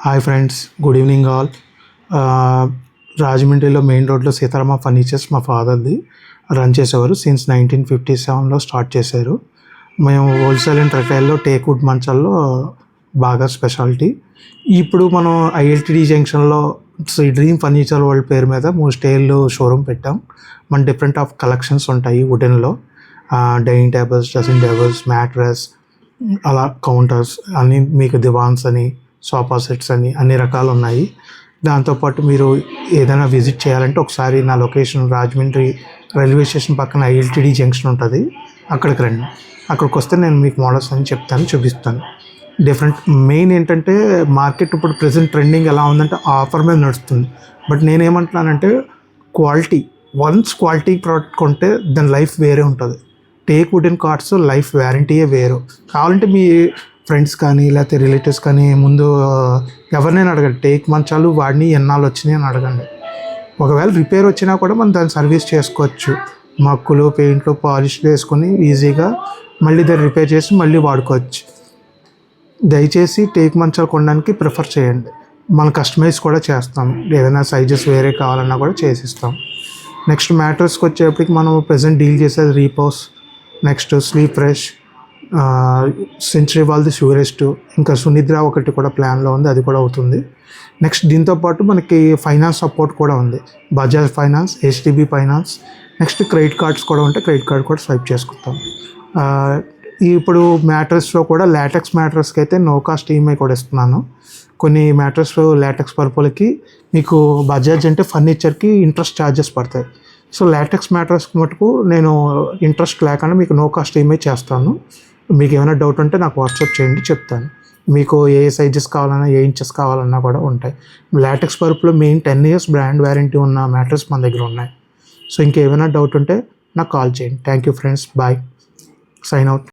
Hi friends, good evening all. రాజమండ్రిలో main రోడ్లో Sitarama furnitures మా ఫాదర్ది రన్ చేసేవారు. సిన్స్ 1957లో స్టార్ట్ చేశారు. మేము హోల్సేల్ అండ్ రిటైల్లో టేక్వుడ్ మంచాల్లో బాగా స్పెషాలిటీ. ఇప్పుడు మనం ఐఎల్టీడీ జంక్షన్లో శ్రీ డ్రీమ్ ఫర్నిచర్ వరల్డ్ పేరు మీద స్టైల్ షోరూమ్ పెట్టాం. మన డిఫరెంట్ ఆఫ్ కలెక్షన్స్ ఉంటాయి వుడెన్లో. Dining tables, dressing tables, mattress, అలా కౌంటర్స్ అన్నీ, మీకు దివాన్స్ అని, సోఫా సెట్స్ అని అన్ని రకాలు ఉన్నాయి. దాంతోపాటు మీరు ఏదైనా విజిట్ చేయాలంటే ఒకసారి నా లొకేషన్ రాజమండ్రి రైల్వే స్టేషన్ పక్కన ఐఎల్టీడీ జంక్షన్ ఉంటుంది, అక్కడికి రండి. అక్కడికి వస్తే నేను మీకు మోడల్స్ అని చెప్తాను, చూపిస్తాను. డిఫరెంట్ మెయిన్ ఏంటంటే మార్కెట్ ఇప్పుడు ప్రెజెంట్ ట్రెండింగ్ ఎలా ఉందంటే ఆఫర్ మీద నడుస్తుంది. బట్ నేనేమంటున్నానంటే క్వాలిటీ, వన్స్ క్వాలిటీ ప్రోడక్ట్ కొంటే దాని లైఫ్ వేరే ఉంటుంది. టేక్ వుడెన్ కార్డ్స్ లైఫ్ వ్యారంటీయే వేరు. కావాలంటే మీ ఫ్రెండ్స్ కానీ లేకపోతే రిలేటివ్స్ కానీ ముందు ఎవరినైనా అడగండి, టేక్ మంచాలు వాడిని ఎన్నాళ్ళు వచ్చినాయి అని అడగండి. ఒకవేళ రిపేర్ వచ్చినా కూడా మనం దాన్ని సర్వీస్ చేసుకోవచ్చు. మక్కులు, పెయింట్లు, పాలిష్లు వేసుకొని ఈజీగా మళ్ళీ దాన్ని రిపేర్ చేసి మళ్ళీ వాడుకోవచ్చు. దయచేసి టేక్ మంచాలు కొనడానికి ప్రిఫర్ చేయండి. మనం కస్టమైజ్ కూడా చేస్తాం, ఏదైనా సైజెస్ వేరే కావాలన్నా కూడా చేసిస్తాం. నెక్స్ట్ మ్యాట్రెస్కి వచ్చేప్పటికి మనం ప్రజెంట్ డీల్ చేసేది రీపోస్, నెక్స్ట్ స్లీప్ ఫ్రెష్, సెంచరీ వాళ్ళది షూరెస్ట్, ఇంకా సునిద్ర ఒకటి కూడా ప్లాన్లో ఉంది, అది కూడా అవుతుంది. నెక్స్ట్ దీంతోపాటు మనకి ఫైనాన్స్ సపోర్ట్ కూడా ఉంది. Bajaj finance, HDB finance, next credit cards కూడా ఉంటే క్రెడిట్ కార్డ్ కూడా స్వైప్ చేసుకుంటాం. ఇప్పుడు మ్యాట్రెస్లో కూడా లాటెక్స్ మ్యాట్రెస్కి అయితే నో కాస్ట్ ఈఎంఐ కూడా ఇస్తున్నాను. కొన్ని మ్యాట్రెస్ లాటెక్స్ పర్పుల్కి మీకు బజాజ్ అంటే ఫర్నిచర్కి ఇంట్రెస్ట్ ఛార్జెస్ పడతాయి. సో లాటెక్స్ మ్యాట్రెస్కి మటుకు నేను ఇంట్రెస్ట్ లేకుండా మీకు నో కాస్ట్ ఈఎంఐ చేస్తాను. మీకు ఏమైనా డౌట్ ఉంటే నాకు వాట్సాప్ చేయండి, చెప్తాను. మీకు ఏ సైజెస్ కావాలన్నా, ఏ ఇంచెస్ కావాలన్నా కూడా ఉంటాయి. లాటెక్స్ పర్పులో మెయిన్ 10 years బ్రాండ్ వ్యారంటీ ఉన్న మ్యాట్రెస్ మన దగ్గర ఉన్నాయి. సో ఇంకేమైనా డౌట్ ఉంటే నాకు కాల్ చేయండి. Thank you friends, bye, sign out.